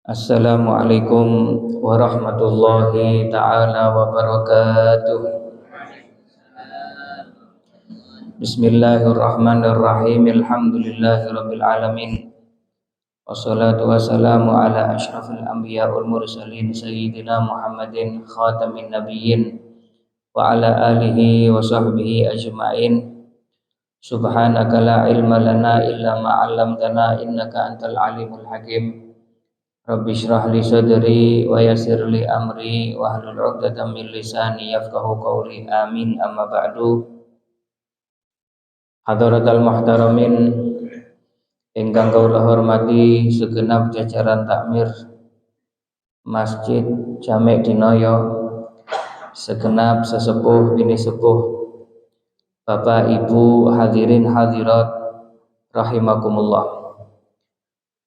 Assalamualaikum warahmatullahi ta'ala wabarakatuh. Bismillahirrahmanirrahim. Alhamdulillahi rabbil alamin. Wassalatu wassalamu ala ashrafil anbiya wal mursalin sayyidina Muhammadin khatamin nabiyyin wa ala alihi wa sahbihi ajma'in. Subhanaka la ilma lana illa ma 'allamtana innaka antal alimul hakim. Rabbi shrah li sadri wa yassir li amri wa hlul 'uqdatam min lisani yafqahu qawli. Amin. Amma ba'du. Hadaratul muhtaramin ingkang kula hormati segenap jajaran takmir Masjid Jami' Dinoyo, segenap sesepuh bini sepuh, Bapak Ibu hadirin hadirat rahimakumullah.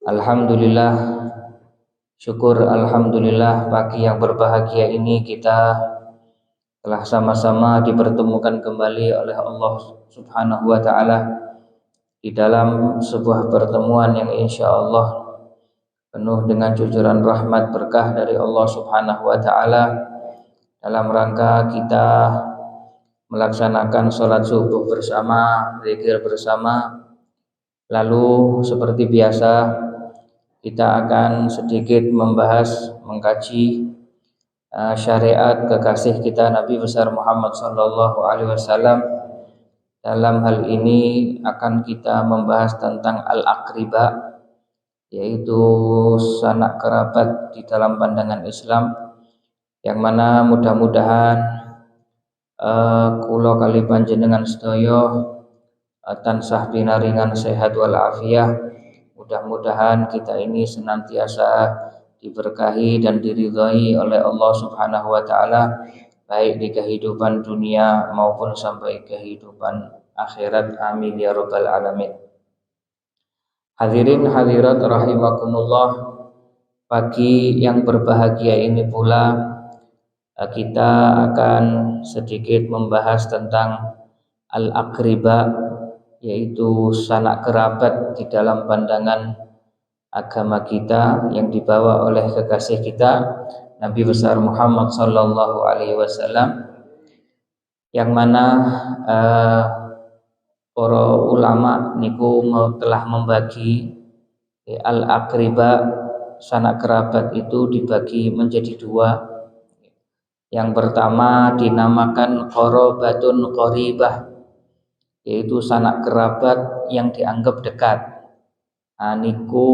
Alhamdulillah, syukur alhamdulillah, pagi yang berbahagia ini kita telah sama-sama dipertemukan kembali oleh Allah Subhanahu wa ta'ala di dalam sebuah pertemuan yang insya Allah penuh dengan cucuran rahmat berkah dari Allah Subhanahu wa ta'ala, dalam rangka kita melaksanakan sholat subuh bersama, zikir bersama. Lalu seperti biasa kita akan sedikit membahas, mengkaji syariat kekasih kita Nabi besar Muhammad sallallahu alaihi wasallam. Dalam hal ini akan kita membahas tentang al-aqriba, yaitu sanak kerabat di dalam pandangan Islam, yang mana mudah-mudahan kula kali panjenengan sedaya tansah pinaringan sehat wal afiyah. Mudah-mudahan kita ini senantiasa diberkahi dan diridhai oleh Allah Subhanahu wa ta'ala, baik di kehidupan dunia maupun sampai kehidupan akhirat. Amin ya rabbal alamin. Hadirin hadirat rahimakumullah, pagi yang berbahagia ini pula kita akan sedikit membahas tentang al-aqriba, yaitu sanak kerabat di dalam pandangan agama kita yang dibawa oleh kekasih kita Nabi besar Muhammad sallallahu alaihi wasallam, yang mana para ulama niku telah membagi al-aqriba, sanak kerabat itu dibagi menjadi dua. Yang pertama dinamakan qarabatun qaribah, yaitu sanak kerabat yang dianggap dekat. Niku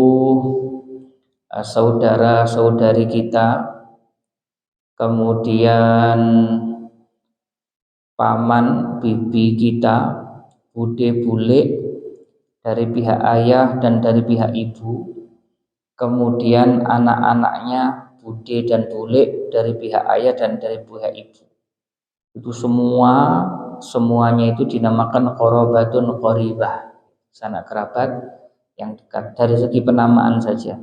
saudara-saudari kita, kemudian paman bibi kita, bude bule dari pihak ayah dan dari pihak ibu, kemudian anak-anaknya bude dan bule dari pihak ayah dan dari pihak ibu. Itu semuanya itu dinamakan qarabatun qaribah, sanak kerabat yang dekat dari segi penamaan saja.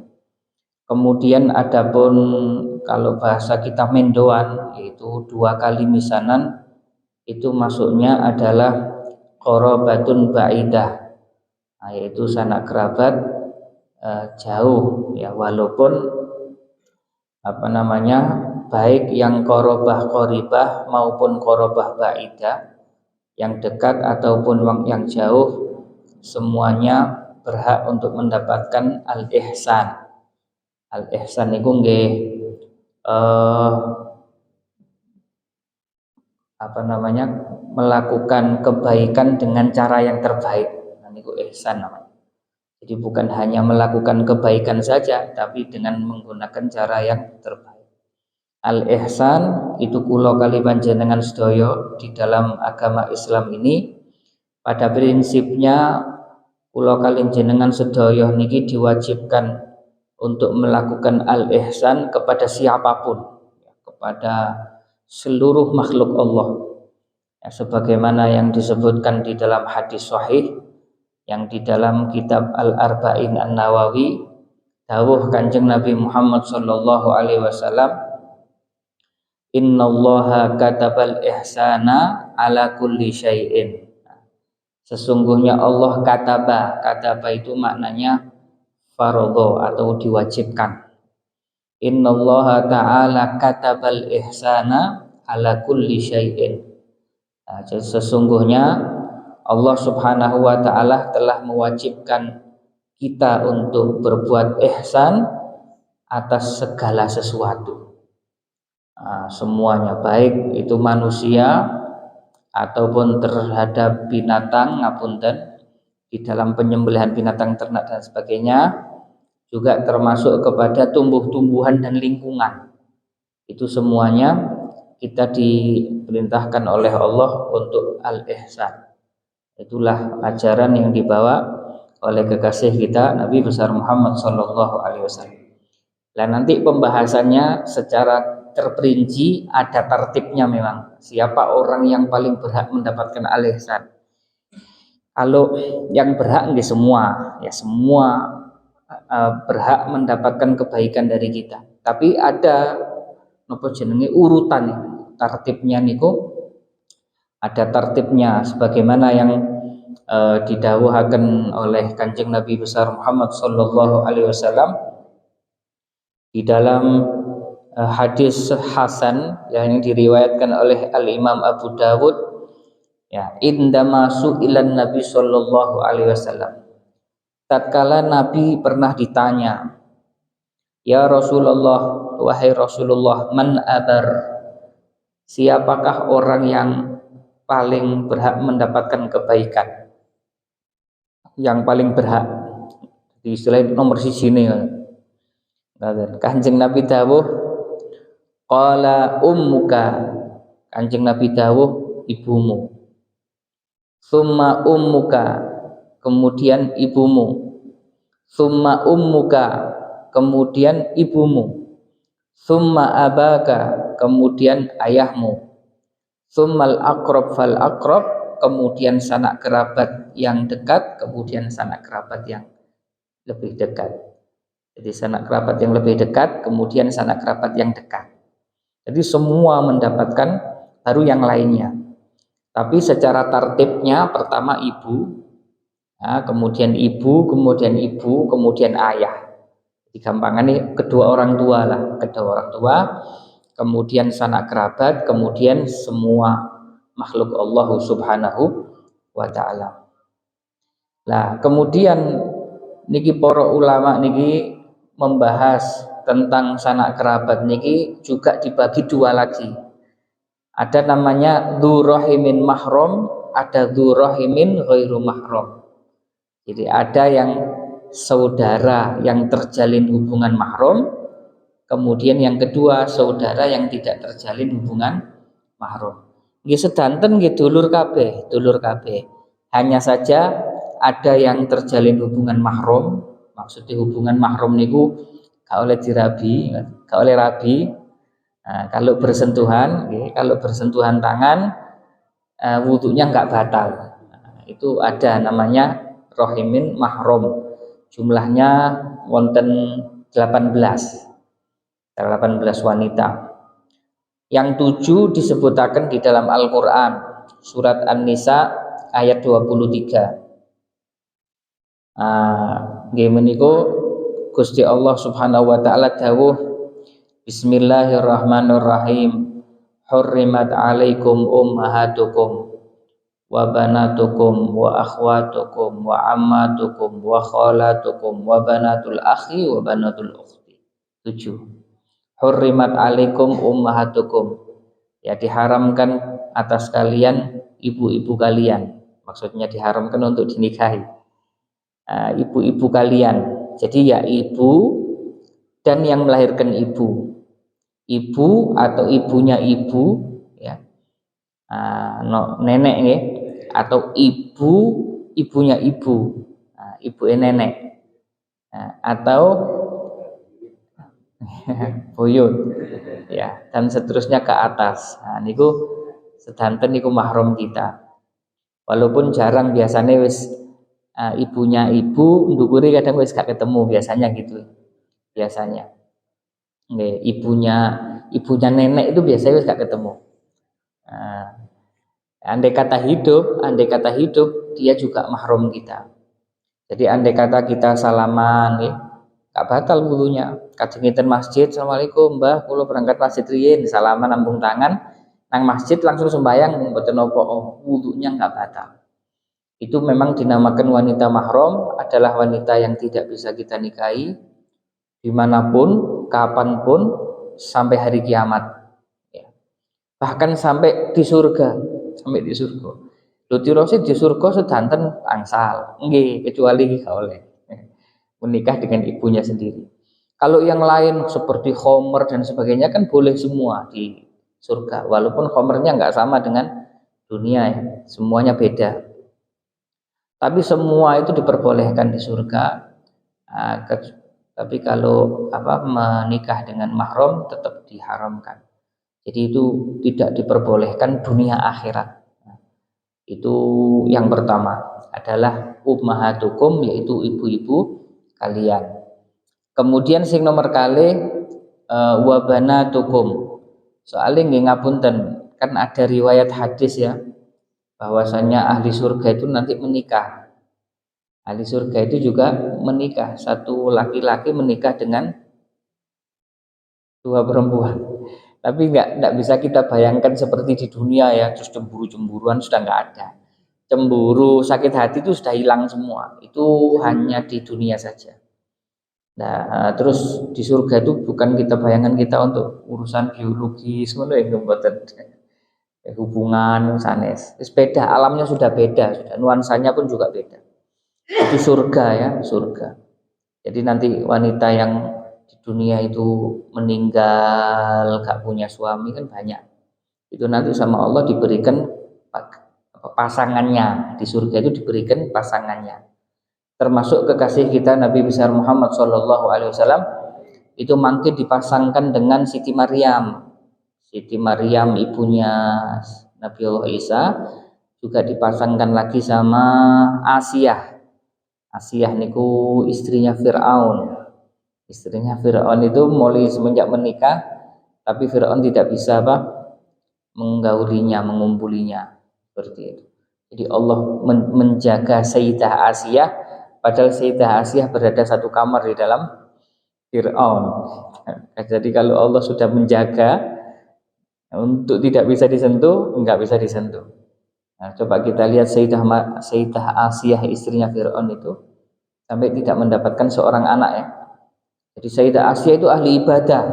Kemudian adapun kalau bahasa kita mendoan, yaitu dua kali misanan, itu masuknya adalah qarabatun ba'idah, yaitu sanak kerabat jauh ya, walaupun baik yang qarabah qaribah maupun qarabah ba'idah, yang dekat ataupun yang jauh, semuanya berhak untuk mendapatkan al-ihsan. Al-ihsan itu nggih melakukan kebaikan dengan cara yang terbaik. Niku ihsan namanya. Jadi bukan hanya melakukan kebaikan saja, tapi dengan menggunakan cara yang terbaik. Al-ihsan itu kula kali panjenengan sedaya di dalam agama Islam ini, pada prinsipnya kula kali jenengan sedaya niki diwajibkan untuk melakukan al-ihsan kepada siapapun, kepada seluruh makhluk Allah, sebagaimana yang disebutkan di dalam hadis sahih yang di dalam kitab Al-Arba'in An-Nawawi, dawuh Kanjeng Nabi Muhammad sallallahu alaihi wasallam, innallaha katabal ihsana ala kulli syai'in. Sesungguhnya Allah kataba itu maknanya faradho atau diwajibkan. Innallaha ta'ala katabal ihsana ala kulli syai'in. Nah, jadi sesungguhnya Allah Subhanahu wa taala telah mewajibkan kita untuk berbuat ihsan atas segala sesuatu. Nah, semuanya, baik itu manusia ataupun terhadap binatang, ngapunten, di dalam penyembelihan binatang ternak dan sebagainya, juga termasuk kepada tumbuh-tumbuhan dan lingkungan. Itu semuanya kita diperintahkan oleh Allah untuk al-ihsan. Itulah ajaran yang dibawa oleh kekasih kita Nabi besar Muhammad sallallahu alaihi wasallam. Dan nanti pembahasannya secara terperinci, ada tertibnya memang. Siapa orang yang paling berhak mendapatkan al-ihsan? Kalau yang berhak nggih semua, ya semua berhak mendapatkan kebaikan dari kita. Tapi ada napa jenenge urutan, tertibnya niku ada tertibnya sebagaimana yang didhawuhaken oleh Kanjeng Nabi besar Muhammad sallallahu alaihi wasallam di dalam hadis hasan yang diriwayatkan oleh Al-Imam Abu Dawud, ya, indama su'ilan Nabi sallallahu alaihi wasallam, tatkala Nabi pernah ditanya, ya Rasulullah, wahai Rasulullah, man abar, siapakah orang yang paling berhak mendapatkan kebaikan, yang paling berhak, di istilah nomor siji nih. Kanjeng Nabi dawuh, qala ummuka, Kanjeng Nabi dawuh ibumu, summa ummuka, kemudian ibumu, summa ummuka, kemudian ibumu, summa abaka, kemudian ayahmu, summal aqrab fal aqrab, kemudian sanak kerabat yang dekat, kemudian sanak kerabat yang lebih dekat. Jadi sanak kerabat yang lebih dekat, kemudian sanak kerabat yang dekat. Jadi semua mendapatkan, baru yang lainnya. Tapi secara tertibnya pertama ibu, nah, kemudian ibu, kemudian ibu, kemudian ayah. Digampangannya kedua orang tua lah, kedua orang tua, kemudian sanak kerabat, kemudian semua makhluk Allah Subhanahu wa taala. Nah, kemudian niki para ulama niki membahas tentang sanak kerabat niki juga dibagi dua lagi. Ada namanya dzurrahimin mahram, ada dzurrahimin ghairu mahram. Jadi ada yang saudara yang terjalin hubungan mahram, kemudian yang kedua saudara yang tidak terjalin hubungan mahram. Nggih sedanten nggih dulur kabeh, dulur kabeh. Hanya saja ada yang terjalin hubungan mahram, maksudnya hubungan mahram niku gak oleh dirabi, gak oleh rabi. Nah, kalau bersentuhan, kalau bersentuhan tangan, wudhunya nggak batal. Nah, itu ada namanya rohimin mahram. Jumlahnya wonten 18 wanita. Yang 7 disebutaken di dalam Al-Qur'an, surat An-Nisa ayat 23. Nggih menika Gusti Allah Subhanahu wa taala dawuh, bismillahirrahmanirrahim, hurrimat alaikum ummahatukum wa banatukum wa akhwatukum wa ammatukum wa khalatukum wa banatul akhi wa banatul ukhti. 7. Hurrimat alaikum ummahatukum, ya diharamkan atas kalian ibu-ibu kalian, maksudnya diharamkan untuk dinikahi ibu-ibu kalian. Jadi ya ibu dan yang melahirkan ibu, ibu atau ibunya ibu, ya, nenek ya, atau ibu ibunya ibu, ibu nenek, atau buyut, ya, dan seterusnya ke atas. Niku sedanten niku mahram kita. Walaupun jarang, biasanya wis ibunya ibu, ndukuri kadang wis gak ketemu, biasanya gitu. Biasanya. Nggih, ibunya nenek itu biasanya wis gak ketemu. Andai kata hidup dia juga mahram kita. Jadi andai kata kita salaman, gak batal wudunya. Kadang ngiten masjid, assalamualaikum mbah, kula berangkat masjid riyin, salaman nambung tangan, nang masjid langsung sembahyang, mboten napa, wudunya nggak batal. Itu memang dinamakan wanita mahram, adalah wanita yang tidak bisa kita nikahi dimanapun, kapanpun, sampai hari kiamat. Ya. Bahkan sampai di surga, sampai di surga. Lutirosi di surga sedanten angsal, nggih, kecuali gak oleh menikah dengan ibunya sendiri. Kalau yang lain seperti khomer dan sebagainya kan boleh semua di surga, walaupun khomernya nggak sama dengan dunia ya, semuanya beda. Tapi semua itu diperbolehkan di surga. Tapi kalau menikah dengan mahram tetap diharamkan. Jadi itu tidak diperbolehkan dunia akhirat. Itu yang pertama adalah ummahatukum, yaitu ibu-ibu kalian. Kemudian sing nomor kali wabanatukum. Soalnya nggih ngapunten, kan ada riwayat hadis ya, bahwasanya ahli surga itu nanti menikah. Ahli surga itu juga menikah, satu laki-laki menikah dengan dua perempuan. Tapi nggak bisa kita bayangkan seperti di dunia ya, terus cemburu-cemburuan sudah nggak ada. Cemburu, sakit hati itu sudah hilang semua. Itu hanya di dunia saja. Nah, terus di surga itu bukan kita bayangan kita untuk urusan biologis, ngono ya mboten. Hubungan sanes. Beda, alamnya sudah beda, sudah nuansanya pun juga beda. Itu surga ya, surga. Jadi nanti wanita yang di dunia itu meninggal gak punya suami kan banyak. Itu nanti sama Allah diberikan pasangannya, di surga itu diberikan pasangannya. Termasuk kekasih kita Nabi besar Muhammad SAW itu mungkin dipasangkan dengan Siti Maryam. Siti Maryam ibunya Nabi Allah Isa juga dipasangkan lagi sama Asiyah. Asiyah niku istrinya Fir'aun. Istrinya Fir'aun itu mulai semenjak menikah, tapi Fir'aun tidak bisa menggaulinya, mengumpulinya seperti itu. Jadi Allah menjaga Sayyidah Asiyah, padahal Sayyidah Asiyah berada satu kamar di dalam Fir'aun. Jadi kalau Allah sudah menjaga untuk tidak bisa disentuh, enggak bisa disentuh. Nah, coba kita lihat Sayyidah Asiyah istrinya Fir'aun itu sampai tidak mendapatkan seorang anak ya. Jadi Sayyidah Asiyah itu ahli ibadah,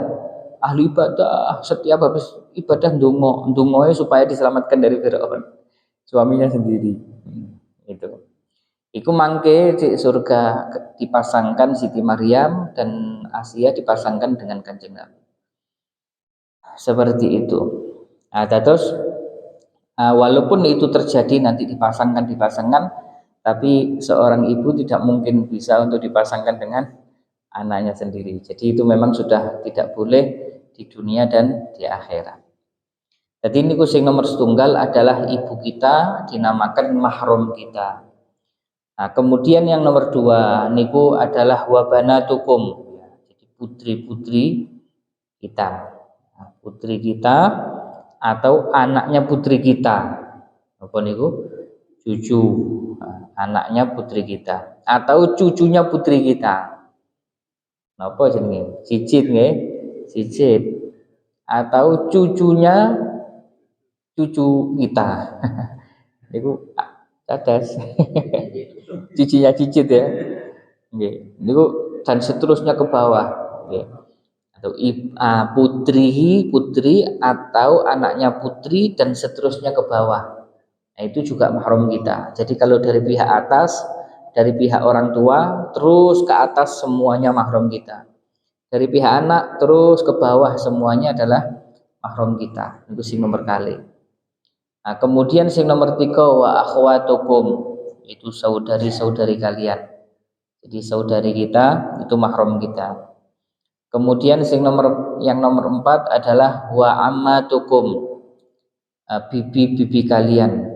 setiap habis ibadah ndonga supaya diselamatkan dari Fir'aun, suaminya sendiri. Itu. Iku mangke di surga dipasangkan Siti Maryam dan Asiyah dipasangkan dengan Kanjeng Nabi. Seperti itu. Nah, terus walaupun itu terjadi nanti dipasangkan, tapi seorang ibu tidak mungkin bisa untuk dipasangkan dengan anaknya sendiri. Jadi itu memang sudah tidak boleh di dunia dan di akhirat. Jadi ini sing nomor setunggal adalah ibu kita dinamakan mahram kita. Nah, kemudian yang nomor dua niku adalah wabanatukum, jadi putri-putri kita. Nah, putri kita atau anaknya putri kita. Apa niku? Cucu. Nah, anaknya putri kita atau cucunya putri kita. Napa jenenge? Cicit nggih, cicit. Atau cucunya cucu kita. Niku cadas. Cicinya cicit ya. Nggih. Niku dan seterusnya ke bawah, nggih. Atau putri atau anaknya putri dan seterusnya ke bawah. Nah, itu juga mahram kita. Jadi kalau dari pihak atas, dari pihak orang tua terus ke atas semuanya mahram kita. Dari pihak anak terus ke bawah semuanya adalah mahram kita. Itu sing nomor kali. Nah, kemudian sing nomor 3 wa akhwatukum, itu saudari-saudari kalian. Jadi saudari kita itu mahram kita. Kemudian yang nomor 4 adalah wa ammatukum, bibi-bibi kalian,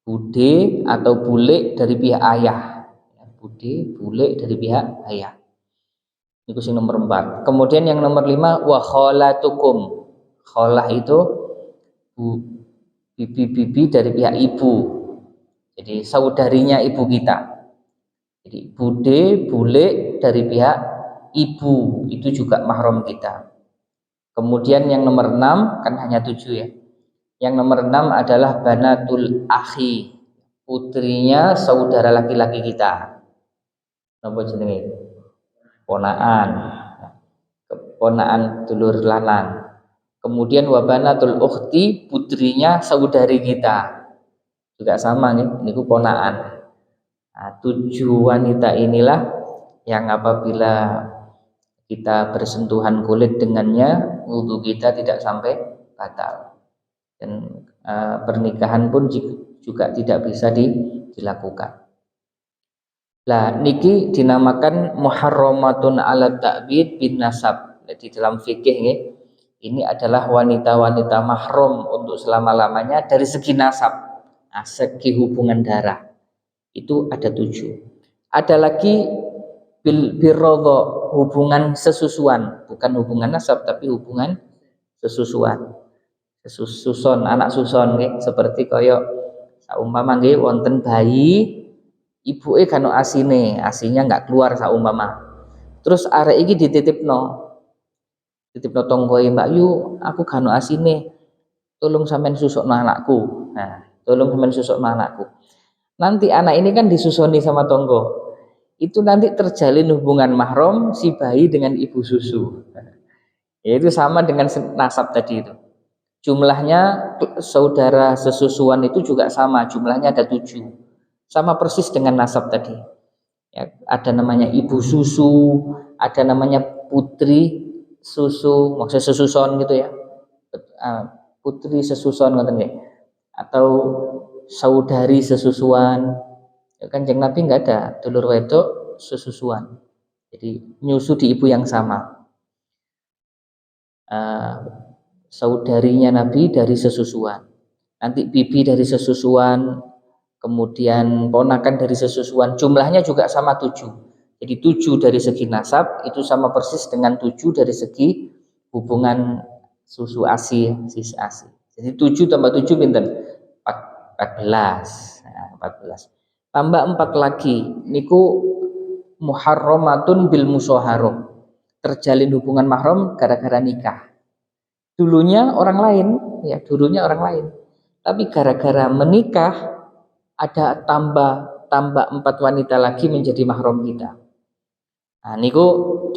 bude atau bule dari pihak ayah. Bude, bule dari pihak ayah. Itu sing nomor 4. Kemudian yang nomor 5 wa kholatukum. Kholah itu bibi-bibi dari pihak ibu. Jadi saudarinya ibu kita. Jadi bude, bule dari pihak ibu itu juga mahram kita. Kemudian yang nomor 6, kan hanya 7 ya. Yang nomor 6 adalah banatul akhi, putrinya saudara laki-laki kita. Napa jenenge? Ponaan. Ponaan dulur lanang. Kemudian wabanatul ukhti, putrinya saudari kita. Juga sama nih, niku ponaan. Nah, 7 wanita inilah yang apabila kita bersentuhan kulit dengannya, wudu kita tidak sampai batal. Dan pernikahan pun juga tidak bisa dilakukan. Lah niki dinamakan muharramatun ala ta'bid bin nasab. Jadi dalam fikih nggih, ini adalah wanita-wanita mahram untuk selama-lamanya dari segi nasab. Nah, segi hubungan darah itu ada 7. Ada lagi birrodho, hubungan sesusuan, bukan hubungan nasab tapi hubungan sesusuan. Susun, anak susun nggih, seperti kaya saumpama nggih wonten bayi, ibuke kan asine, asinya enggak keluar saumpama. Terus arek iki dititipno tonggoe, Mbak Yu, aku kan asine. Tolong sampean susukno anakku. Nah, tolong sampean susukno anakku. Nanti anak ini kan disusoni sama tonggo. Itu nanti terjalin hubungan mahram si bayi dengan ibu susu. Yaitu sama dengan nasab tadi itu. Jumlahnya saudara sesusuan itu juga sama, jumlahnya ada 7. Sama persis dengan nasab tadi. Ya, ada namanya ibu susu, ada namanya putri susu, maksudnya sesuson gitu ya. Putri sesuson ngoten nggih. Atau saudari sesusuan. Ya, Kanjeng Nabi enggak ada dulur wedok sesusuan. Jadi nyusu di ibu yang sama. Saudarinya Nabi dari sesusuan, nanti bibi dari sesusuan, kemudian ponakan dari sesusuan, jumlahnya juga sama 7. Jadi 7 dari segi nasab itu sama persis dengan 7 dari segi hubungan susu ASI, sis ASI. Jadi 7 tambah 7 pinten? 14. Nah, 14. Tambah 4 lagi, niku muharramatun bil musyaharah. Terjalin hubungan mahram gara-gara nikah. Dulunya orang lain, dulunya orang lain. Tapi gara-gara menikah ada tambah 4 wanita lagi menjadi mahram kita. Nah, niku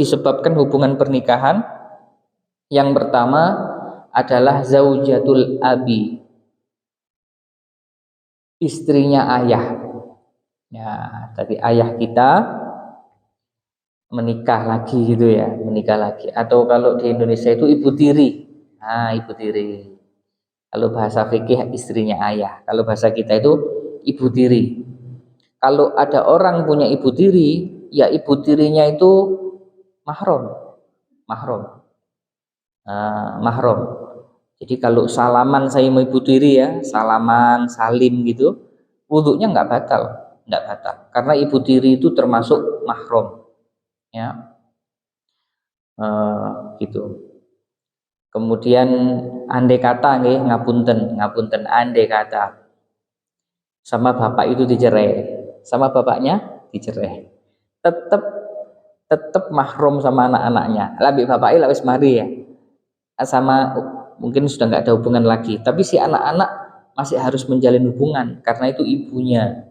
disebabkan hubungan pernikahan. Yang pertama adalah zaujatul abi, istrinya ayah. Ya, tadi ayah kita menikah lagi gitu ya, menikah lagi. Atau kalau di Indonesia itu ibu tiri. Nah, ibu tiri. Kalau bahasa fikih istrinya ayah. Kalau bahasa kita itu ibu tiri. Kalau ada orang punya ibu tiri, ya ibu tirinya itu mahram. Mahram. Jadi kalau salaman saya mau ibu tiri ya, salaman, salim gitu, wudunya enggak batal. Karena ibu tiri itu termasuk mahram. Ya. Gitu. Kemudian andai kata nggih, ngapunten andai kata sama bapak itu dicerai, sama bapaknya dicerai, tetap mahram sama anak-anaknya. Lebih bapaknya wis mari ya, sama mungkin sudah nggak ada hubungan lagi, tapi si anak-anak masih harus menjalin hubungan karena itu ibunya,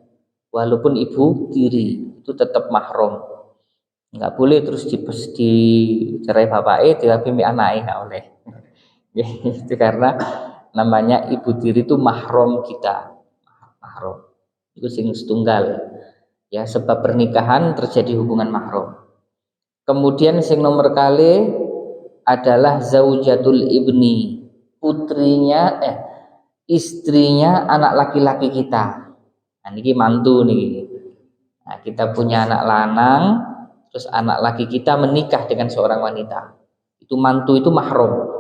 walaupun ibu tiri itu tetap mahram. Nggak boleh terus dicerai bapaknya tapi anaknya nggak boleh. Itu karena namanya ibu tiri itu mahram kita, mahram itu sing setunggal ya, sebab pernikahan terjadi hubungan mahram. Kemudian sing nomor kali adalah zaujatul ibni, istrinya anak laki-laki kita. Nah ini mantu nih. Nah, kita punya anak lanang, terus anak laki kita menikah dengan seorang wanita, itu mantu itu mahram.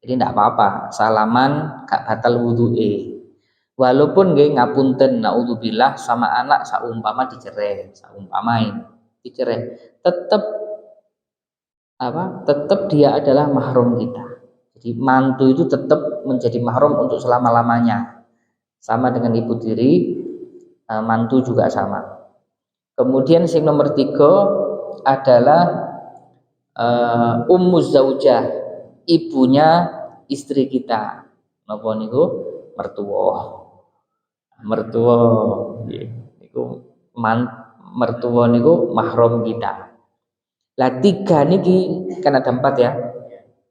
Jadi tidak apa-apa, salaman gak batal wudu'e. Walaupun nggih ngapunten naudzubillah sama anak saumpama dicerai, tetap dia adalah mahram kita. Jadi mantu itu tetap menjadi mahram untuk selama-lamanya. Sama dengan ibu tiri, mantu juga sama. Kemudian sing nomor 3 adalah Ummu zaujah, ibunya istri kita. Napa niku? Mertua. Mertua nggih. Niku mertua niku mahram kita. Lah tiga niki kan ada empat ya.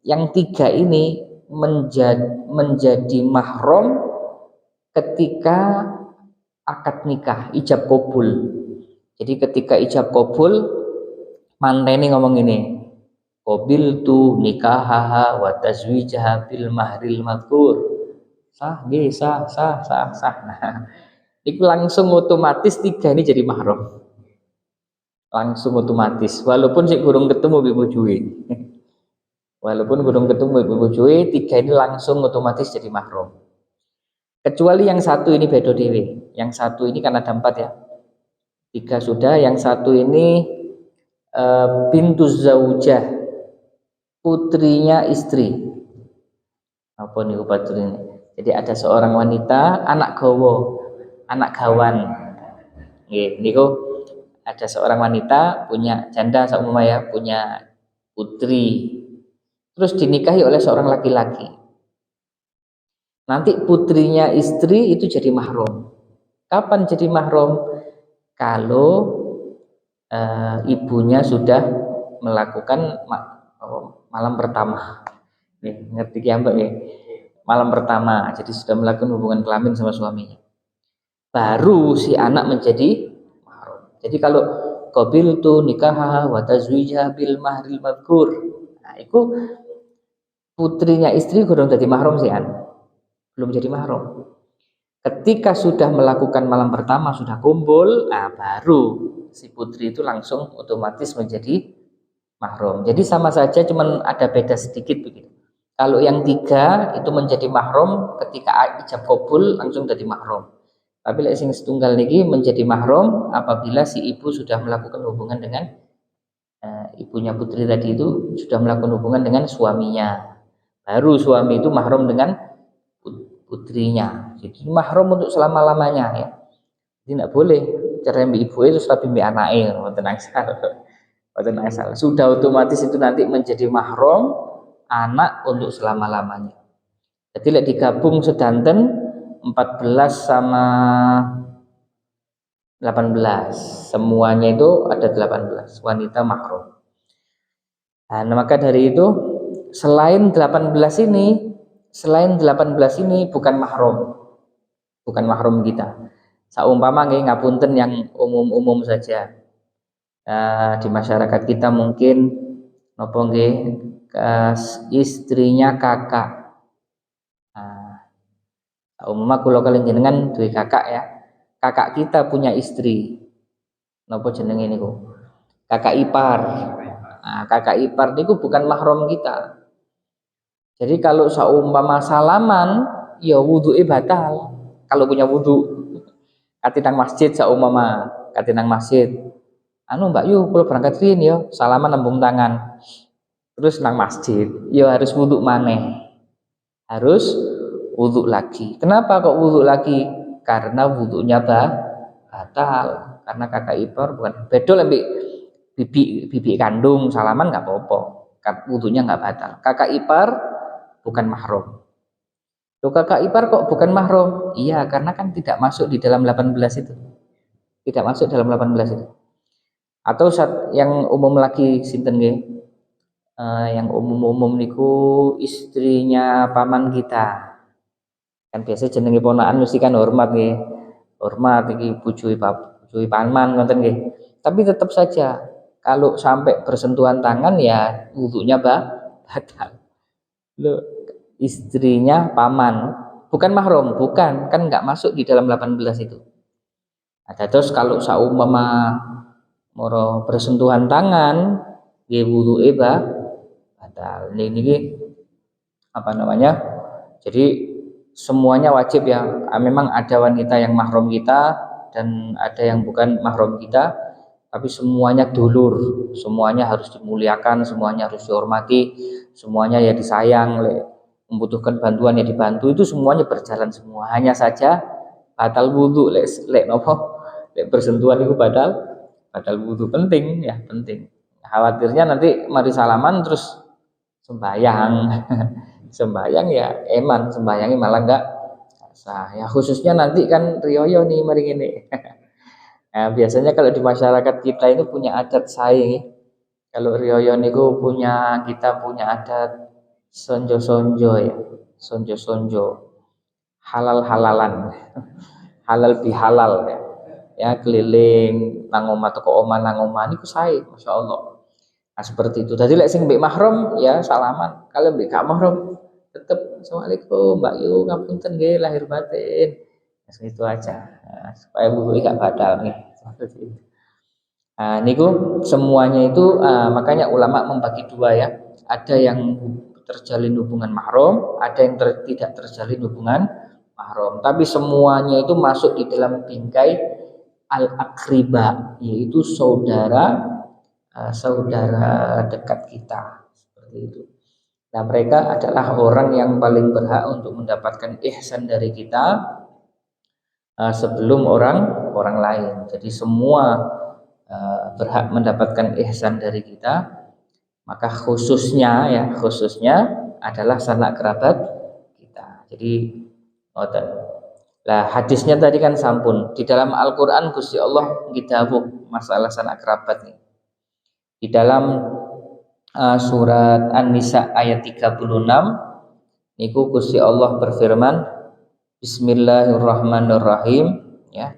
Yang tiga ini menjadi mahram ketika akad nikah, ijab kabul. Jadi ketika ijab kabul, manteni ngomong ini, qabil tu nikahaha wa tazwijaha bil mahril madhkur. Sah, nggih, sah. Nah, itu langsung otomatis tiga ini jadi mahram. Langsung otomatis, walaupun sik gurung ketemu ibu bojone. Walaupun gurung ketemu ibu bojone, tiga ini langsung otomatis jadi mahram. Kecuali yang satu ini beda dewe. Yang satu ini kan ada empat ya. Tiga sudah, yang satu ini bintu zaujah, putrinya istri. Apa nih putri ini? Jadi ada seorang wanita, anak gawan. Nggih, niku ada seorang wanita punya janda seumpama ya, punya putri. Terus dinikahi oleh seorang laki-laki. Nanti putrinya istri itu jadi mahram. Kapan jadi mahram? Kalau ibunya sudah melakukan malam pertama. Nih, ngerti ya Mbak ya? Malam pertama, jadi sudah melakukan hubungan kelamin sama suaminya. Baru si anak menjadi mahram. Jadi kalau qabiltu nikahaha wa tazwijaha bil mahril madhkur. Nah, itu putrinya istri kurang jadi mahram si anak. Belum jadi mahram. Ketika sudah melakukan malam pertama, sudah kumpul, nah baru si putri itu langsung otomatis menjadi mahram. Jadi sama saja, cuman ada beda sedikit begitu. Kalau yang tiga itu menjadi mahram ketika ijab kabul langsung jadi mahram. Tapi lek sing setunggal niki menjadi mahram apabila si ibu sudah melakukan hubungan dengan ibunya putri tadi itu sudah melakukan hubungan dengan suaminya. Baru suami itu mahram dengan putrinya. Jadi mahram untuk selama-lamanya ya. Jadi tidak boleh cerai mbak ibu itu tapi mbak anaknya, mboten asal. Sudah otomatis itu nanti menjadi mahram anak untuk selama-lamanya. Jadi lek digabung sedanten 14 sama 18, semuanya itu ada 18 wanita mahram. Nah, maka dari itu selain 18 ini bukan mahram. Bukan mahram kita. Saumpama nggih ngapunten yang umum-umum saja. Di masyarakat kita mungkin napa nggih istrinya kakak. Umpama kula kalian jenengan duwe kakak ya. Kakak kita punya istri. Napa jenenge niku? Kakak ipar. Nah, kakak ipar niku bukan mahram kita. Jadi kalau saumpama salaman, ya wudu'e batal. Kalau punya wudu. Katinang masjid saumpama, katinang masjid. Anu Mbak Yu, kula berangkat riyin ya, salaman nembung tangan. Terus nang masjid, ya harus wudu maneh. Harus wudu lagi. Kenapa kok wudu lagi? Karena wudunya batal. Karena kakak ipar bukan bedol ambek bibi kandung salaman nggak apa-apa. Wudunya nggak batal. Kakak ipar bukan mahram. Loh kakak ipar kok bukan mahram? Iya, karena kan tidak masuk di dalam 18 itu. Tidak masuk dalam 18 itu. Atau yang umum lagi sinten nggih? Yang umum-umum niku istrinya paman kita. Kan biasa jenenge ponakan mesti kan hormat nggih. Hormat iki bojoi paman ngoten nggih. Tapi tetap saja kalau sampai bersentuhan tangan ya wudunya batal. Loh, istrinya paman bukan mahram, bukan, kan nggak masuk di dalam 18 itu. Ada terus kalau saumpama moro bersentuhan tangan nggih wuduke batal. Ini apa namanya? Jadi semuanya wajib ya. Memang ada wanita yang mahram kita dan ada yang bukan mahram kita, tapi semuanya dulur, semuanya harus dimuliakan, semuanya harus dihormati, semuanya ya disayang, membutuhkan bantuan ya dibantu, itu semuanya berjalan semua. Hanya saja batal wudu lek nopo lek bersentuhan itu batal wudu, penting ya, penting. Khawatirnya nanti mari salaman terus sembayang. Sembayang ya eman, sembayangnya malah enggak sah. Ya khususnya nanti kan riyoyo nih mari ini. Nah, biasanya kalau di masyarakat kita ini punya adat saing. Kalau riyoyo niku kita punya adat sonjo-sonjo ya. Sonjo-sonjo. Halal-halalan. Halal bihalal ya. Ya keliling nang omah teko omah nang omah niku sae, masyaallah. Nah, seperti itu. Tadi lek sing mbek mahram ya salaman. Kalau mbek gak mahram tetep assalamualaikum Mbak Yu ngapunten nggih lahir batin. Nah, itu aja. Nah, supaya buku gak batal nih. Seperti itu. Nah, niku semuanya itu makanya ulama membagi dua ya. Ada yang terjalin hubungan mahram, ada yang tidak terjalin hubungan mahram. Tapi semuanya itu masuk di dalam bingkai al-aqriba, yaitu saudara dekat kita seperti itu. Nah, mereka adalah orang yang paling berhak untuk mendapatkan ihsan dari kita sebelum orang lain. Jadi semua berhak mendapatkan ihsan dari kita, maka khususnya adalah sanak kerabat kita. Jadi lah hadisnya tadi kan sampun di dalam Al-Qur'an Gusti Allah ngidhawuh masalah sanak kerabat nih. Di dalam surat An-Nisa ayat 36 niku Gusti Allah berfirman Bismillahirrahmanirrahim ya.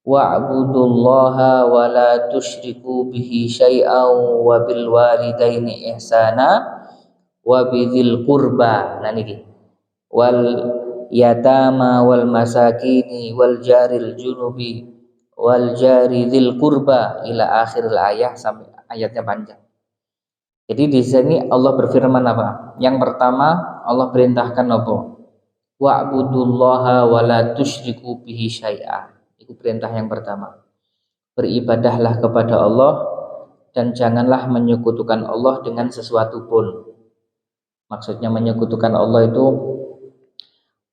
Wa'budullaha wa la tusyriku bihi syai'an wa bil walidaini ihsana wa bidzil qurba. Nah niki. Wal yatama wal masakini wal jaril junubi wal jari dzil qurba ila akhiril ayat sampai ayatnya panjang. Jadi di sini Allah berfirman apa? Yang pertama Allah perintahkan apa? Wa'budullaha wa la tusyriku bihi syai'a. Itu perintah yang pertama. Beribadahlah kepada Allah dan janganlah menyekutukan Allah dengan sesuatu pun. Maksudnya menyekutukan Allah itu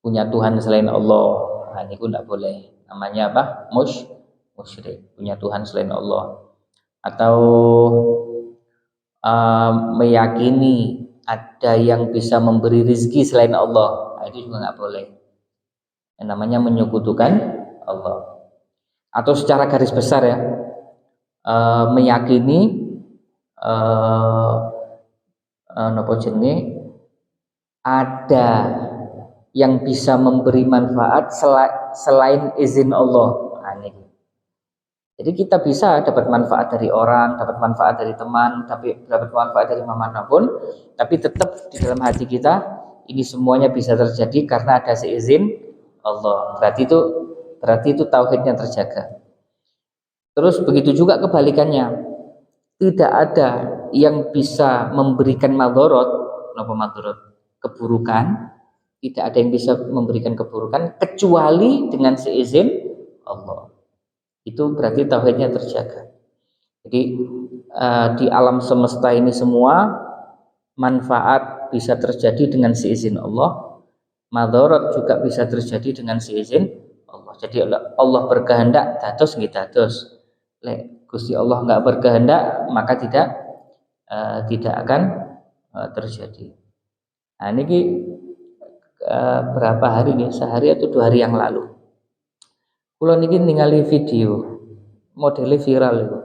punya Tuhan selain Allah. Nah, ini tidak boleh. Namanya apa? Musyrik. Punya Tuhan selain Allah. Atau meyakini ada yang bisa memberi rezeki selain Allah. Nah, itu juga nggak boleh. Yang namanya menyekutukan Allah. Atau secara garis besar ya, meyakini napa jenenge ada yang bisa memberi manfaat selain izin Allah. Nah, ini. Jadi kita bisa dapat manfaat dari orang, dapat manfaat dari teman, tapi dapat manfaat dari manapun, tapi tetap di dalam hati kita ini semuanya bisa terjadi karena ada seizin Allah. Berarti itu tauhidnya terjaga. Terus begitu juga kebalikannya. Tidak ada yang bisa memberikan madorot, keburukan. Tidak ada yang bisa memberikan keburukan kecuali dengan seizin Allah. Itu berarti tauhidnya terjaga. Jadi di alam semesta ini semua manfaat bisa terjadi dengan seizin Allah, madorot juga bisa terjadi dengan seizin Allah. Jadi Allah berkehendak dados nggih dados. Lek Gusti Allah enggak berkehendak maka tidak akan terjadi. Nah ini berapa hari nih? Sehari atau 2 hari yang lalu. Kula niki ningali video modele viral itu.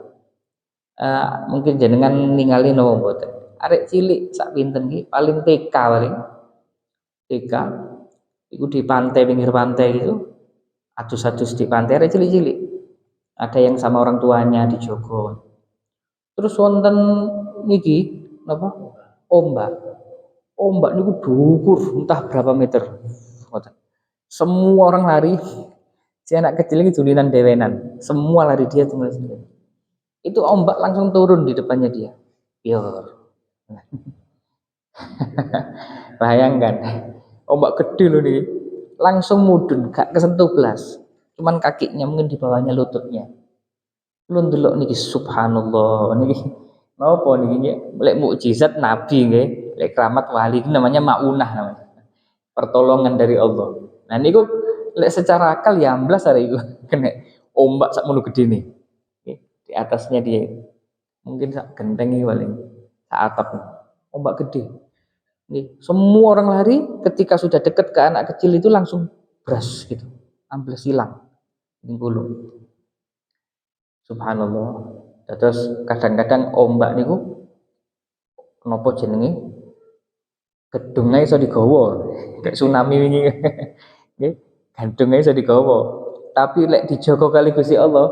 Mungkin jenengan ningali napa mboten? Arek cilik sak pinten iki paling TK paling. TK iku di pantai pinggir pantai itu adus-adus di pantai arek cilik-cilik. Ada yang sama orang tuanya dijogo. Terus wonten niki napa? Ombak. Ombak niku dhuwur entah berapa meter. Semua orang lari. Si anak kecil ini julinan dewenan, semua lari dia tunggu sendiri. Itu ombak langsung turun di depannya dia. Biar. Bayangkan, ombak gede loh nih, langsung mudun, gak kesentuh belas, cuman kakinya mungkin di bawahnya lututnya. Lu ndelok niki subhanallah niki. Napa niki lek mukjizat nabi nggih, lek keramat wali itu namanya maunah namanya. Pertolongan dari Allah. Nah niku lek secara akal ya amblas hari itu kena ombak sak mono gede nih. Di atasnya dia Mungkin sak genteng iki paling sak atap. Ombak gede. Nih, semua orang lari ketika sudah dekat ke anak kecil itu langsung bras gitu. Ambles hilang. Ini gulung. Subhanallah. Terus kadang-kadang ombak niku napa jenenge? Gedungnya iso digawa. Kayak tsunami wingi. Nggih, gedungnya iso digawa. Tapi lek dijogo kali Gusti Allah,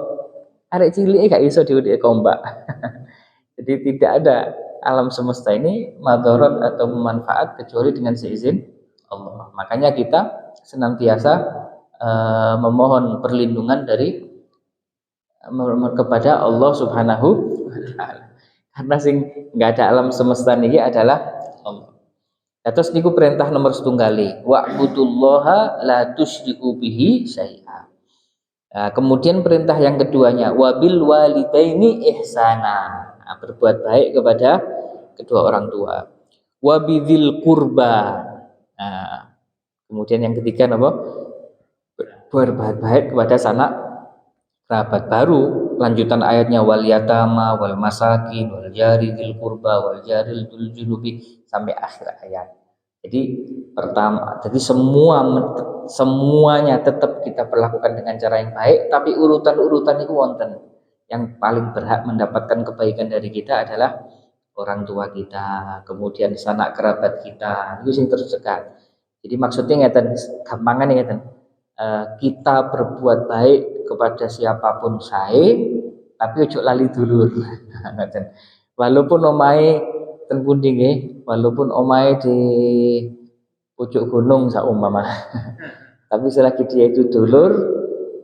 arek cilik gak iso diudik ombak. Jadi tidak ada alam semesta ini madarat atau manfaat kecuali dengan seizin Allah. Makanya kita senantiasa memohon perlindungan dari kepada Allah Subhanahu wa taala. Karena sing nggak ada alam semesta niki adalah Allah. Terus niku perintah nomor setunggali, wa'budullaha la tusyriku bihi syai'a. Nah, kemudian perintah yang keduanya, wabil walidaini ihsana. Nah, berbuat baik kepada kedua orang tua. Wabidzil qurba. Nah, kemudian yang ketiga apa? Berbuat baik kepada sanak kerabat. Baru lanjutan ayatnya wal yatama wal masakin wal jari dzil qurba wal jaril dzul junubi sampai akhir ayat. Jadi pertama, jadi semuanya tetap kita perlakukan dengan cara yang baik, tapi urutan-urutan itu wonten. Yang paling berhak mendapatkan kebaikan dari kita adalah orang tua kita, kemudian sanak kerabat kita, itu yang terdekat. Jadi maksudnya ngeten, gampangan ngeten. Kita berbuat baik kepada siapapun sae, tapi ojo lali dulur. Walaupun omahe ten pundi nggih, walaupun omahe di pucuk gunung saumpama. Tapi selagi dia itu dulur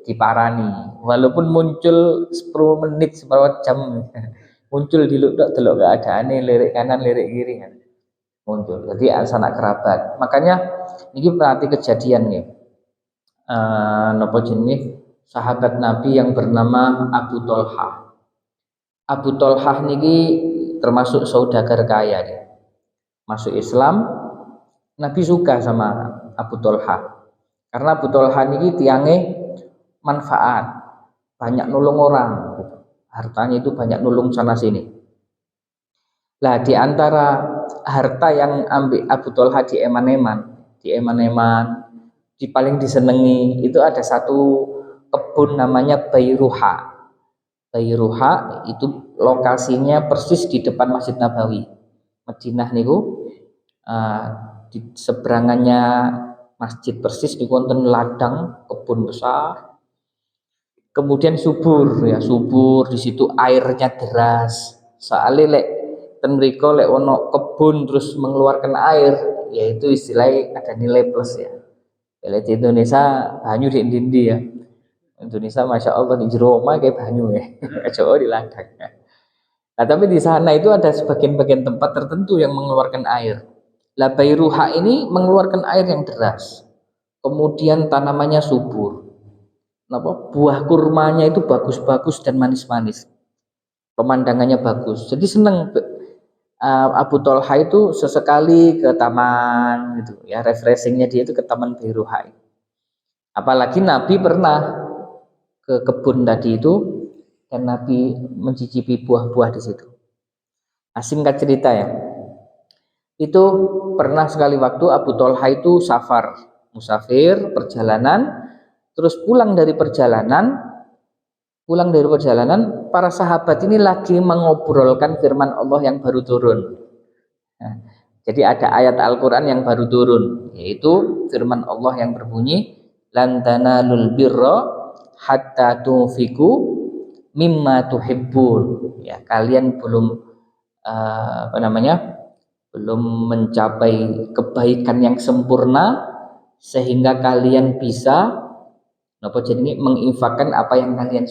diparani. Walaupun muncul 10 menit, 10 jam muncul di delok keadaane lirik kanan lirik kiri kan. Muncul. Jadi sanak kerabat. Makanya niki berarti kejadian nih. Napa jenenge sahabat Nabi yang bernama Abu Thalhah. Abu Thalhah niki termasuk saudagar kaya dia. Masuk Islam, Nabi suka sama Abu Thalhah. Karena Abu Thalhah niki tiange manfaat, banyak nulung orang gitu. Hartanya itu banyak nulung sana sini. Lah di antara harta yang ambil Abu Thalhah di eman-eman, di paling disenangi itu ada satu kebun namanya Bairuha. Bairuha itu lokasinya persis di depan Masjid Nabawi. Madinah niku di seberangannya masjid persis di wonten ladang kebun besar. Kemudian subur di situ airnya deras. Soalnya lek ten mriko lek ono kebun terus mengeluarkan air, yaitu istilahnya ada nilai plus ya. Lek di Indonesia banyu di ndi ya. Indonesia masya Allah di jero omah kayak banyu ya. Coba di ladang. Nah, tapi di sana itu ada sebagian-bagian tempat tertentu yang mengeluarkan air. Lah Bairuha ini mengeluarkan air yang deras. Kemudian tanamannya subur. Buah kurmanya itu bagus-bagus dan manis-manis. Pemandangannya bagus. Jadi senang Abu Thalhah itu sesekali ke taman gitu ya, refreshingnya dia itu ke taman Bairuha. Apalagi Nabi pernah ke kebun tadi itu dan Nabi mencicipi buah-buah di situ. Nah, singkat cerita ya, itu pernah sekali waktu Abu Thalhah itu musafir perjalanan, terus pulang dari perjalanan, para sahabat ini lagi mengobrolkan firman Allah yang baru turun. Nah, jadi ada ayat Al-Quran yang baru turun, yaitu firman Allah yang berbunyi, lan tanalul birra hatta tunfiku mimma tuhibbun. Ya, kalian belum belum mencapai kebaikan yang sempurna sehingga kalian bisa menginfakkan apa yang kalian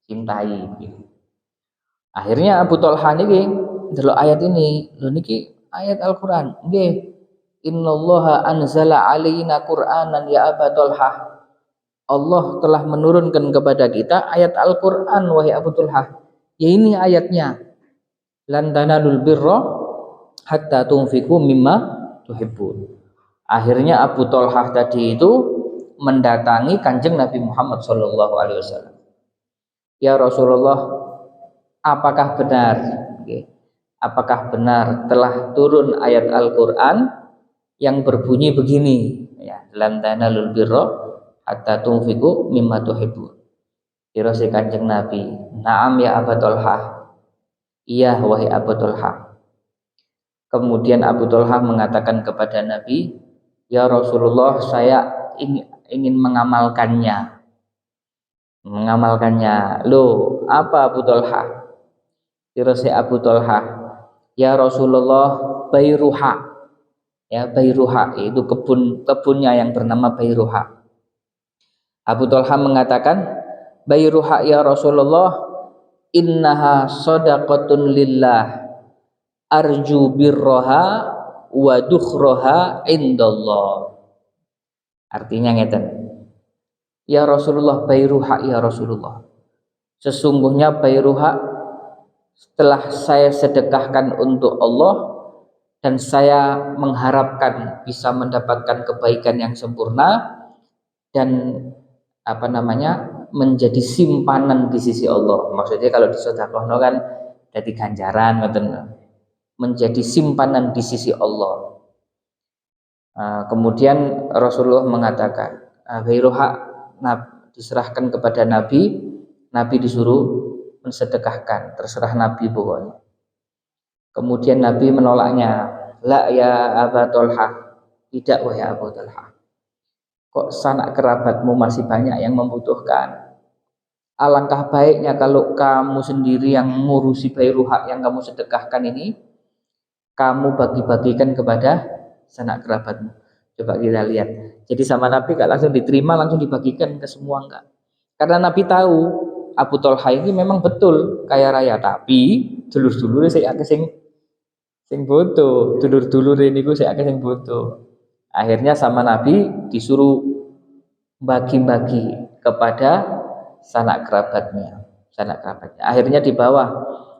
cintai. Akhirnya Abu Thalhah niki delok ayat ini, lho niki ayat Al-Qur'an. Nggih. Innallaha anzala alaina Qur'anan ya Abu Thalhah. Allah telah menurunkan kepada kita ayat Al-Qur'an wahai Abu Thalhah. Ya ini ayatnya. Lan tanalul birra hatta tunfiqu mimma tuhibbun. Akhirnya Abu Thalhah tadi itu mendatangi Kanjeng Nabi Muhammad sallallahu alaihi wasallam. Ya Rasulullah, apakah benar, okay, apakah benar telah turun ayat Al-Qur'an yang berbunyi begini, ya, lan tanalul birra hatta tunfiqu mimma tuhibbun. Kira si Kanjeng Nabi, "Na'am ya Abu Thalhah." Iya wahai Abu Thalhah. Kemudian Abu Thalhah mengatakan kepada Nabi, "Ya Rasulullah, saya ingin mengamalkannya." Mengamalkannya. Loh, apa Abu Thalhah? Kira si Abu Thalhah, "Ya Rasulullah, Bairuha." Ya, Bairuha itu kebunnya yang bernama Bairuha. Abu Thalhah mengatakan, "Bairuha ya Rasulullah, innaha shadaqatun lillah, arju birroha wa dukhroha indallah." Artinya ngeten, ya Rasulullah, Bairuha ya Rasulullah, sesungguhnya Bairuha setelah saya sedekahkan untuk Allah dan saya mengharapkan bisa mendapatkan kebaikan yang sempurna dan menjadi simpanan di sisi Allah. Maksudnya kalau disedekahno kan jadi ganjaran, menjadi simpanan di sisi Allah. Kemudian Rasulullah mengatakan, Bairuha diserahkan kepada Nabi, Nabi disuruh mensedekahkan, terserah Nabi pokoknya. Kemudian Nabi menolaknya, la ya Abu Thalhah, tidak wahai Abu Thalhah. Kok sanak kerabatmu masih banyak yang membutuhkan? Alangkah baiknya kalau kamu sendiri yang ngurusi Bairuha yang kamu sedekahkan ini, kamu bagi-bagikan kepada sanak kerabatmu. Coba kita lihat. Jadi sama Nabi gak langsung diterima, langsung dibagikan ke semua, enggak. Karena Nabi tahu Abu Thalhah ini memang betul kaya raya, tapi dulur-dulur saya sing butuh, dulur-dulur ini gue saya sing butuh. Akhirnya sama Nabi disuruh bagi-bagi kepada sanak kerabatnya. Akhirnya dibawa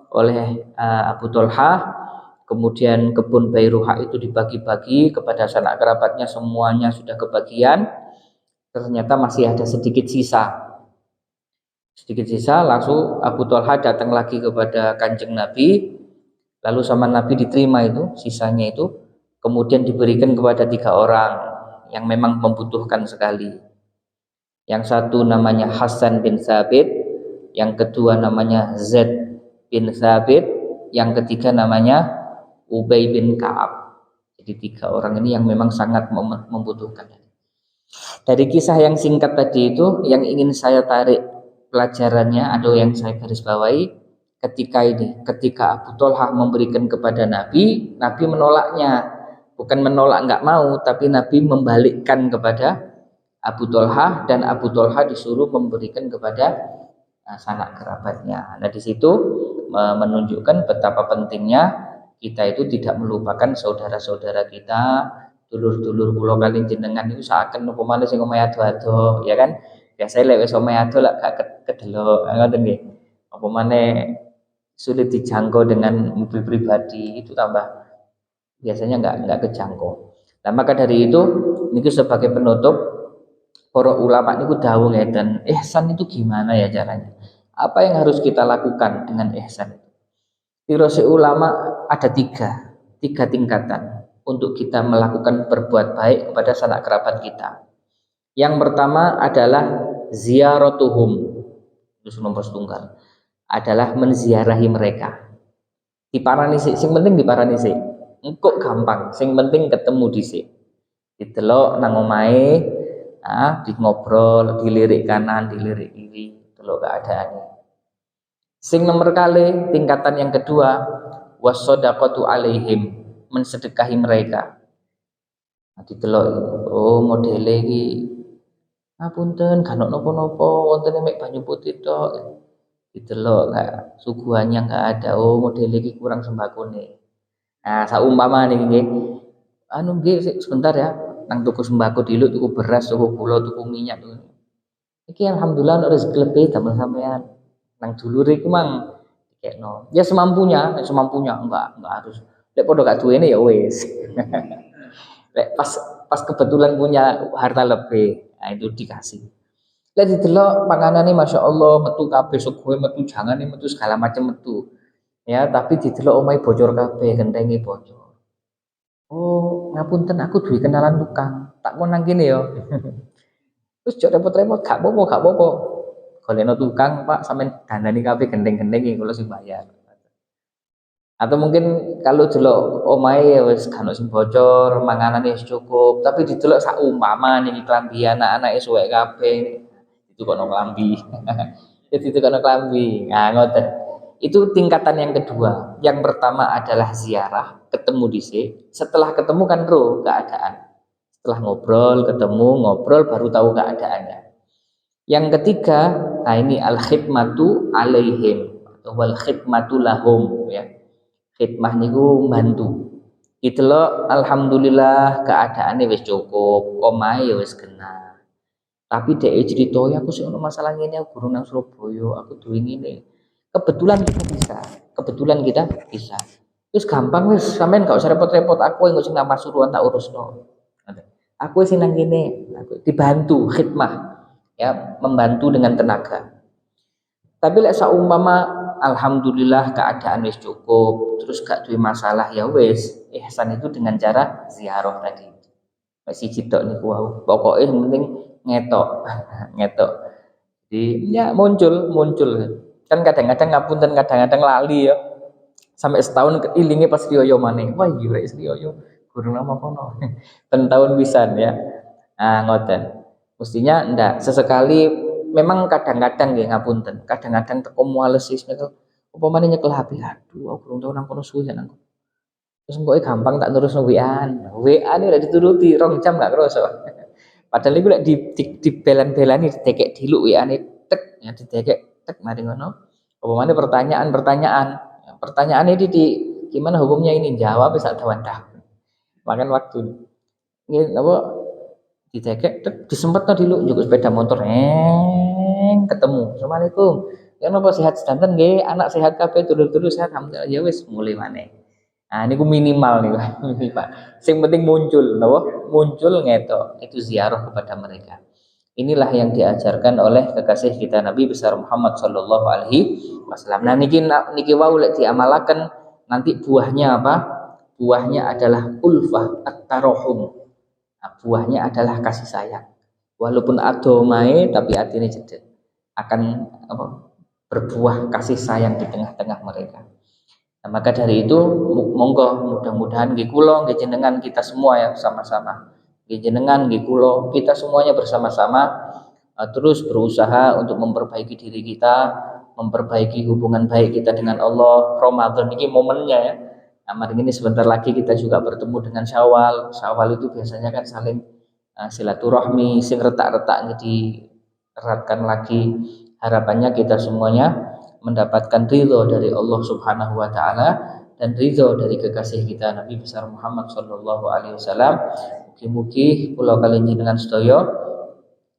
oleh Abu Thalhah. Kemudian kebun Bairuha itu dibagi-bagi kepada sanak kerabatnya, semuanya sudah kebagian. Ternyata masih ada sedikit sisa. Langsung Abu Thalhah datang lagi kepada Kanjeng Nabi. Lalu sama Nabi diterima itu sisanya itu, kemudian diberikan kepada 3 orang yang memang membutuhkan sekali. Yang satu namanya Hasan bin Thabit, yang kedua namanya Zaid bin Thabit, yang ketiga namanya Ubay bin Ka'ab. Jadi 3 orang ini yang memang sangat membutuhkan. Dari kisah yang singkat tadi itu, yang ingin saya tarik pelajarannya atau yang saya garis bawahi, ketika Abu Thalhah memberikan kepada Nabi, Nabi menolaknya. Bukan menolak enggak mau, tapi Nabi membalikkan kepada Abu Thalhah, dan Abu Thalhah disuruh memberikan kepada sanak kerabatnya. Nah, di situ menunjukkan betapa pentingnya kita itu tidak melupakan saudara-saudara kita, dulur-dulur kula kali jenengan itu seakan apa maneh sing omahe ado-ado, ya kan? Biasane lek wis omahe ado lek gak kedelok, ngoten nggih. Apa maneh sulit dijangkau dengan mobil pribadi, itu tambah biasanya enggak kejangkau. Nah, maka dari itu niku sebagai penutup, para ulama niku dawuh ngeten, ihsan itu gimana ya caranya? Apa yang harus kita lakukan dengan ihsan? Firasat ulama ada tiga tingkatan untuk kita melakukan berbuat baik kepada sanak kerabat kita. Yang pertama adalah ziaratuhum, itu nomor setunggal, adalah menziarahi mereka. Diparani sik, sing penting diparani sik. Engko gampang, sing penting ketemu dhisik. Didelok nang omahe, di ngobrol, dilirik kanan, dilirik kiri, delok keadaannya. Sing nomor kali tingkatan yang kedua, wasodaqatu alaihim, mensedekahi mereka. Didelok, oh modele iki ngapunten gak napa-napa, wonten mek banyu putih tok. Didelok gak suguhannya enggak ada, oh modele iki kurang sembakone. Nah, saumpama niki nggih sebentar ya, nang tuku sembako dulu, tuku beras, tuku gula, tuku minyak. Iki alhamdulillah ono rezeki lebih damel sampean. Nang dulur iku mang dikekno. Ya semampunya enggak harus. Lek padha gak duwene ya wis. Lek pas kebetulan punya harta lebih, nah itu dikasih. Lek didelok panganane masyaallah metu kabeh suguhe metu jangane metu segala macam metu. Ya, tapi didelok omahe bocor kabeh, gentenge bocor. Oh, ngapunten aku duwe kenalan tukang, tak kon nang kene ya. Terus jok repot-repot, gak apa-apa, gak apa-apa. Golekno tukang, Pak, sampean dandani kabeh genteng-genteng iki kula sing bayar. Atau mungkin kalau delok omahe ya wis gak ono sing bocor, manganane wis cukup, tapi didelok sak umpama niki klambi anak-anake suwek kabeh, ditukokno klambi. Ya ditukokno klambi. Nah, ngoten. Itu tingkatan yang kedua. Yang pertama adalah ziarah, ketemu dhisik. Setelah ketemu kan roh keadaan. Setelah ngobrol, ketemu, ngobrol baru tahu keadaannya. Yang ketiga, nah ini al khidmatu alaihim atau wal khidmatu lahum ya. Khidmah niku bantu. Didelok alhamdulillah keadaannya wis cukup, omahe ya wis kena. Tapi dhek cerita ya aku sih ono masalah ngene aku guru nang Surabaya, aku duwe ngene. Kebetulan kita bisa. Kebetulan kita bisa. Terus gampang wis sampean gak usah repot-repot aku yang sing nang Pasuruan tak urusno. Aku sing nang kene, aku dibantu khidmah ya, membantu dengan tenaga. Tapi lek saumpama alhamdulillah keadaan wis cukup, terus gak duwe masalah ya wis, ihsan itu dengan cara ziarah tadi. Mek siji tok niku wau. Pokoke yang penting ngetok. Ngetok. Jadi ya muncul. Kan kadang-kadang ngapunten kadang-kadang lali ya. Sampai setahun ilinge pas riyo maneh. Wah iya rek riyo. Guru nama kono. Ben tahun pisan ya. Nah, ngoten. Mestinya ndak sesekali memang kadang-kadang nggih ngapunten. Kadang-kadang teko muales sih niku upamane nyekel HP. Aduh, aku urung tau nang kono suwe nang. Terus kok gampang tak terus WA-an. WA ini udah dituruti 2 jam gak kerasa. Padahal iku lek di belan-belani ditekek diluk WA-ne tek ya ditekek tek mari ngono. Upamane pertanyaan-pertanyaan. Pertanyaan ini gimana hukumnya ini? Jawab sak dawan-dawan. Makan waktu. Ini apa ditekek tek disempetno diluk njuk sepeda motor ketemu. Assalamualaikum. Ya napa sehat sedanten nggih, anak sehat kabeh dulur-dulur sehat alhamdulillah ya wis mulai maneh. Nah, ini minimal nih Pak. Yang penting muncul, loh, muncul ngeto. Itu ziarah kepada mereka. Inilah yang diajarkan oleh kekasih kita Nabi besar Muhammad Shallallahu Alaihi Wasallam. Nah, niki wau lek diamalaken nanti buahnya apa? Buahnya adalah ulfah at-tarahum. Nah, buahnya adalah kasih sayang. Walaupun adomae tapi artinya jedek akan apa? Berbuah kasih sayang di tengah-tengah mereka. Nah, maka dari itu monggo mudah-mudahan nggih kula nggih jenengan kita semua ya sama-sama. Nggih jenengan nggih kula kita semuanya bersama-sama terus berusaha untuk memperbaiki diri kita, memperbaiki hubungan baik kita dengan Allah. Ramadan ini momennya ya. Nah, mari ini sebentar lagi kita juga bertemu dengan Syawal. Syawal itu biasanya kan saling silaturahmi, sing retak-retak dieratkan lagi. Harapannya kita semuanya mendapatkan ridho dari Allah Subhanahu wa taala dan ridho dari kekasih kita Nabi besar Muhammad sallallahu alaihi wasallam. Mugi-mugi kula kaliyan jenengan sedaya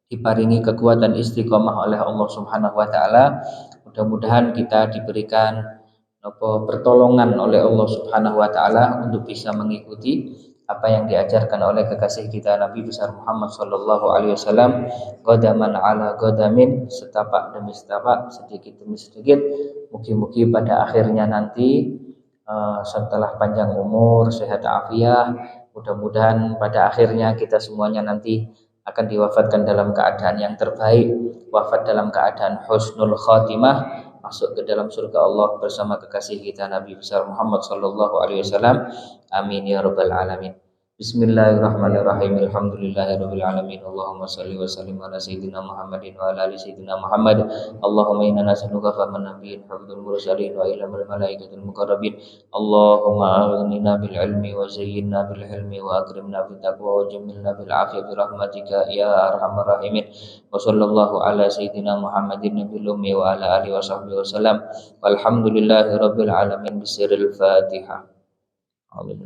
diparingi kekuatan istiqomah oleh Allah Subhanahu wa taala. Mudah-mudahan kita diberikan pertolongan oleh Allah Subhanahu wa taala untuk bisa mengikuti apa yang diajarkan oleh kekasih kita Nabi besar Muhammad sallallahu alaihi wasallam, qadaman ala qadamin, setapak demi setapak, sedikit demi sedikit. Mugi-mugi pada akhirnya nanti setelah panjang umur, sehat afiat, mudah-mudahan pada akhirnya kita semuanya nanti akan diwafatkan dalam keadaan yang terbaik, wafat dalam keadaan husnul khatimah, masuk ke dalam surga Allah bersama kekasih kita Nabi besar Muhammad sallallahu alaihi wasallam. Amin ya rabbal alamin. Bismillahirrahmanirrahim. Alhamdulillahirabbil alamin. Allahumma shalli wa sallim ala sayyidina Muhammadin wa ala ali sayyidina Muhammad. Allahumma inna nas'aluka fahman nabiyyin hafdzul mursalin wa ilmal malaikatil muqarrabin. Allahumma aghnina bil ilmi wa zayyinna bil hilmi wa akrimna bit taqwa wa jammilna bil afiyati bi rahmatika ya arhamar rahimin. Wa sallallahu ala sayyidina Muhammadin nabiyil ummi wa ala alihi wa sahbihi wasallam. Walhamdulillahirabbil alamin bisirril Fatihah. Amin.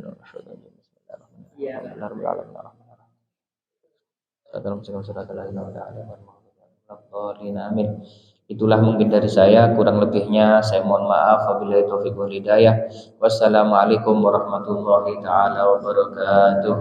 Amin. Itulah mungkin dari saya, kurang lebihnya saya mohon maaf. Wabillahi taufiq wal hidayah. Wassalamualaikum warahmatullahi taala wabarakatuh.